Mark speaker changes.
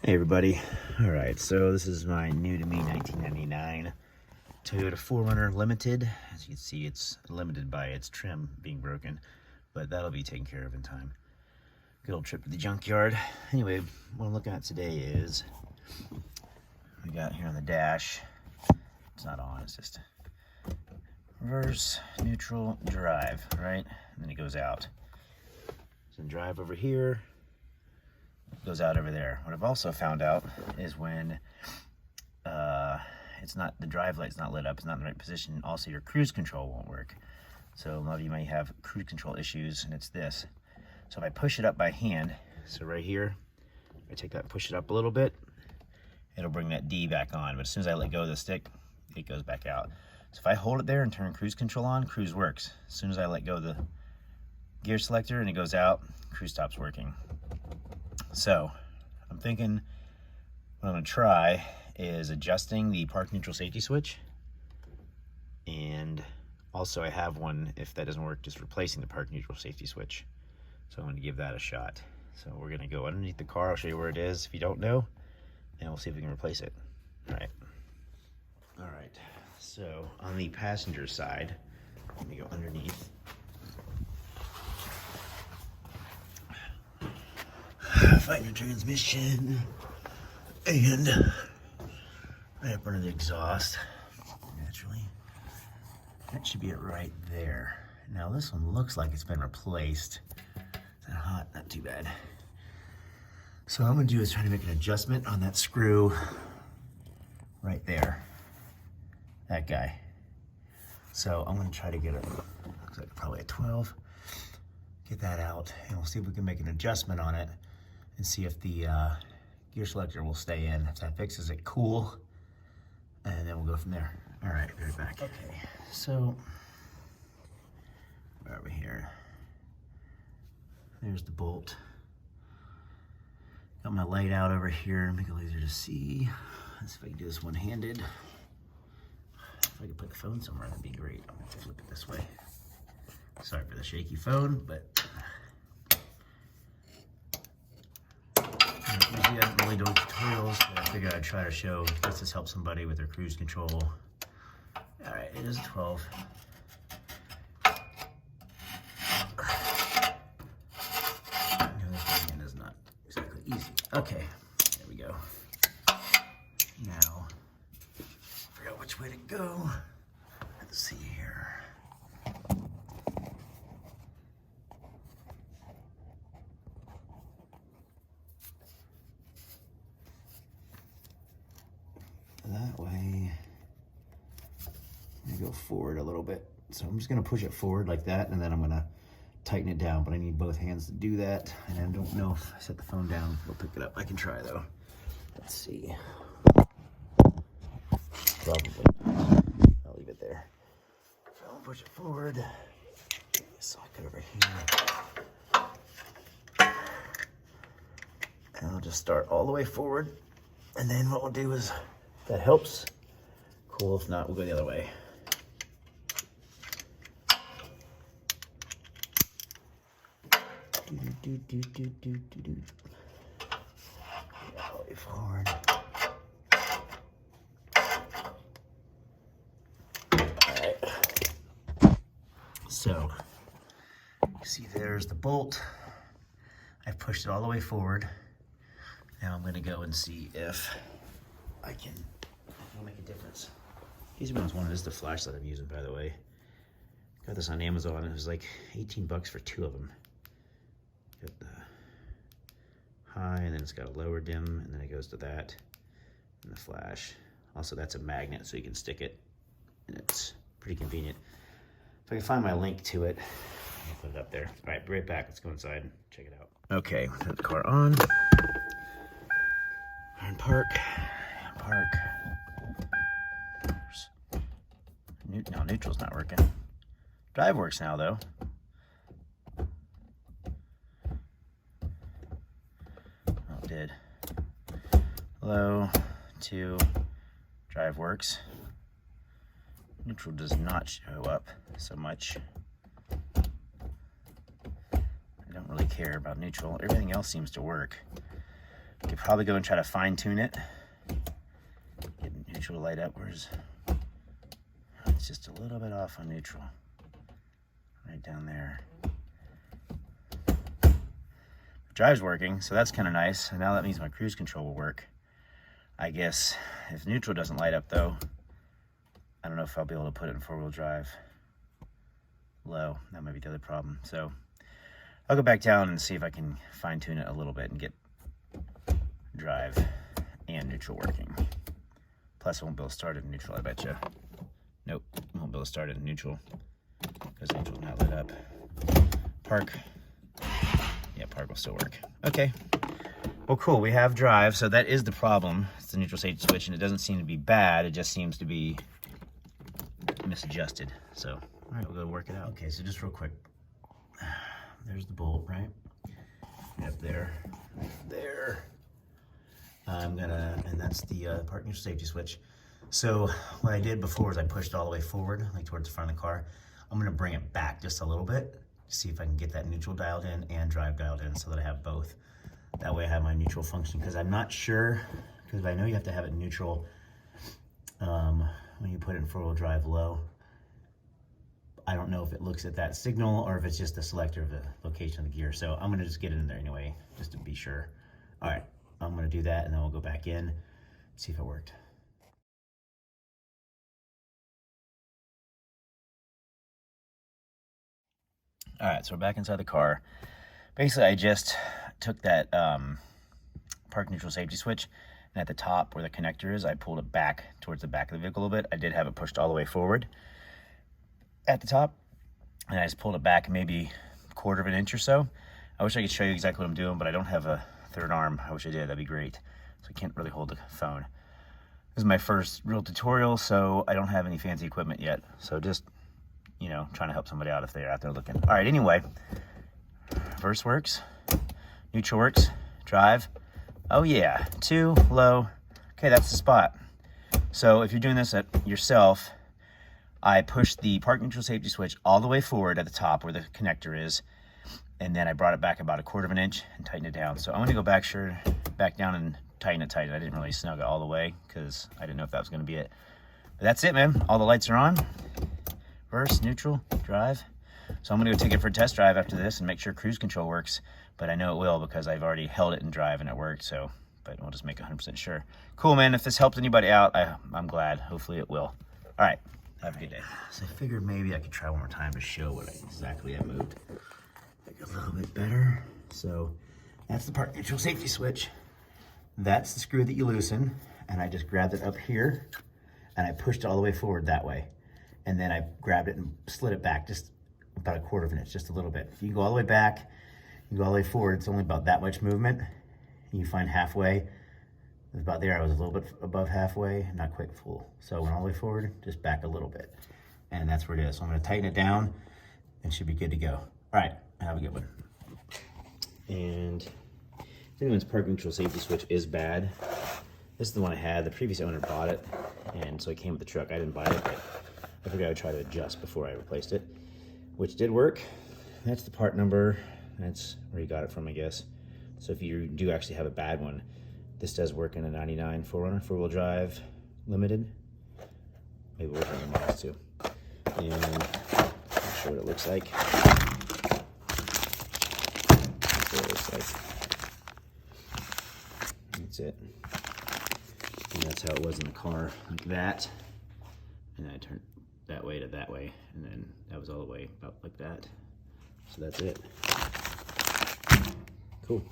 Speaker 1: Hey everybody. All right, so this is my new to me 1999 Toyota 4Runner Limited. As you can see, it's limited by its trim being broken, but that'll be taken care of in time. Good old trip to the junkyard. Anyway, what I'm looking at today is we got here on the dash. It's not on, it's just reverse, neutral, drive, right? And then it goes out. So drive over here, goes out over there. What I've also found out is when it's not, the drive light's not lit up, it's not in the right position, also your cruise control won't work. So a lot of you might have cruise control issues, and it's this. So if I push it up by hand, so right here, I take that and push it up a little bit, it'll bring that D back on. But as soon as I let go of the stick, it goes back out. So if I hold it there and turn cruise control on, cruise works. As soon as I let go of the gear selector and it goes out, cruise stops working. So I'm thinking what I'm gonna try is adjusting the park neutral safety switch. And also I have one, if that doesn't work, just replacing the park neutral safety switch. So I'm gonna give that a shot. So we're gonna go underneath the car. I'll show you where it is if you don't know, and we'll see if we can replace it. All right, so on the passenger side, let me go underneath. Find your transmission, and right up under the exhaust, naturally. That should be it right there. Now this one looks like it's been replaced. Is that hot? Not too bad. So what I'm gonna do is try to make an adjustment on that screw right there. That guy. So I'm gonna try to get it, looks like probably a 12. Get that out, and we'll see if we can make an adjustment on it and see if the gear selector will stay in. If that fixes it, cool. And then we'll go from there. All right, be right back. Okay, so where are we here? There's the bolt. Got my light out over here, make it easier to see. Let's see if I can do this one-handed. If I could put the phone somewhere, that'd be great. I'm gonna flip it this way. Sorry for the shaky phone, but usually I don't really do tutorials, but I figured I'd try to show just to help somebody with their cruise control. All right, it is a 12. This again is not exactly easy. Okay, there we go. Now, figure out which way to go. Let's see here. That way, I'm gonna go forward a little bit. So I'm just gonna push it forward like that, and then I'm gonna tighten it down, but I need both hands to do that. And I don't know if I set the phone down, we'll pick it up. I can try though. Let's see. Probably not. I'll leave it there. So I'll push it forward. Socket over here. And I'll just start all the way forward. And then what we'll do is, if that helps, cool. If not, we'll go the other way. Yeah, all the way forward. Alright. So, you see there's the bolt. I've pushed it all the way forward. Now I'm gonna go and see if I can make a difference. These ones one is the flashlight I'm using, by the way. Got this on Amazon. It was like 18 bucks for 2 of them. Got the high, and then it's got a lower dim, and then it goes to that, and the flash. Also, that's a magnet, so you can stick it, and it's pretty convenient. If I can find my link to it, I'll put it up there. All right, be right back. Let's go inside and check it out. Okay, turn the car on. Park. Now neutral's not working. Drive works now though. Oh, it did. Hello, 2, drive works. Neutral does not show up so much. I don't really care about neutral. Everything else seems to work. You could probably go and try to fine tune it. Get neutral to light up. It's just a little bit off on neutral. Right down there. Drive's working, so that's kind of nice. And now that means my cruise control will work. I guess if neutral doesn't light up though, I don't know if I'll be able to put it in 4-wheel drive low. That might be the other problem. So I'll go back down and see if I can fine tune it a little bit and get drive and neutral working. Plus I won't be able to start it in neutral, I bet you. Nope, I won't be able to start it in neutral because neutral's not lit up. Park. Yeah, park will still work. Okay. Well, cool. We have drive, so that is the problem. It's the neutral safety switch, and it doesn't seem to be bad. It just seems to be misadjusted. So, all right, we'll go work it out. Okay, so just real quick. There's the bolt, right? Up there. There. And that's the park neutral safety switch. So what I did before is I pushed it all the way forward, like towards the front of the car. I'm gonna bring it back just a little bit, see if I can get that neutral dialed in and drive dialed in so that I have both. That way I have my neutral function, because I'm not sure, because I know you have to have it neutral when you put it in 4-wheel drive low. I don't know if it looks at that signal or if it's just the selector of the location of the gear. So I'm gonna just get it in there anyway, just to be sure. All right, I'm gonna do that and then we'll go back in, see if it worked. All right, so we're back inside the car. Basically, I just took that park neutral safety switch, and at the top where the connector is, I pulled it back towards the back of the vehicle a little bit. I did have it pushed all the way forward at the top, and I just pulled it back maybe a quarter of an inch or so. I wish I could show you exactly what I'm doing, but I don't have a third arm. I wish I did, that'd be great. So I can't really hold the phone. This is my first real tutorial, so I don't have any fancy equipment yet. So just, you know, trying to help somebody out if they're out there looking. All right, anyway, reverse works, neutral works, drive. Oh yeah, 2, low. Okay, that's the spot. So if you're doing this at yourself, I pushed the park neutral safety switch all the way forward at the top where the connector is, and then I brought it back about a quarter of an inch and tightened it down. So I'm gonna go back down and tighten it. I didn't really snug it all the way because I didn't know if that was gonna be it. But that's it, man. All the lights are on. Reverse, neutral, drive. So I'm gonna go take it for a test drive after this and make sure cruise control works, but I know it will because I've already held it in drive and it worked, so, but we'll just make 100% sure. Cool, man, if this helped anybody out, I'm glad. Hopefully it will. All right, have a good day. So I figured maybe I could try one more time to show what exactly I moved. Make it a little bit better. So that's the park neutral safety switch. That's the screw that you loosen, and I just grabbed it up here, and I pushed it all the way forward that way. And then I grabbed it and slid it back just about a quarter of an inch, just a little bit. If you go all the way back, you go all the way forward, it's only about that much movement. You find halfway, it was about there. I was a little bit above halfway, not quite full. So I went all the way forward, just back a little bit. And that's where it is. So I'm gonna tighten it down and should be good to go. All right, have a good one. And if anyone's park neutral safety switch is bad, this is the one I had. The previous owner bought it, and so it came with the truck. I didn't buy it, but I figured I would try to adjust before I replaced it, which did work. That's the part number. That's where you got it from, I guess. So if you do actually have a bad one, this does work in a 99 4Runner, 4-wheel drive, limited. Maybe we'll bring the miles too. And I'll show what it looks like. That's what it looks like. That's it. And that's how it was in the car, like that. And then I turned that way to that way, and then that was all the way about like that. So that's it. Cool.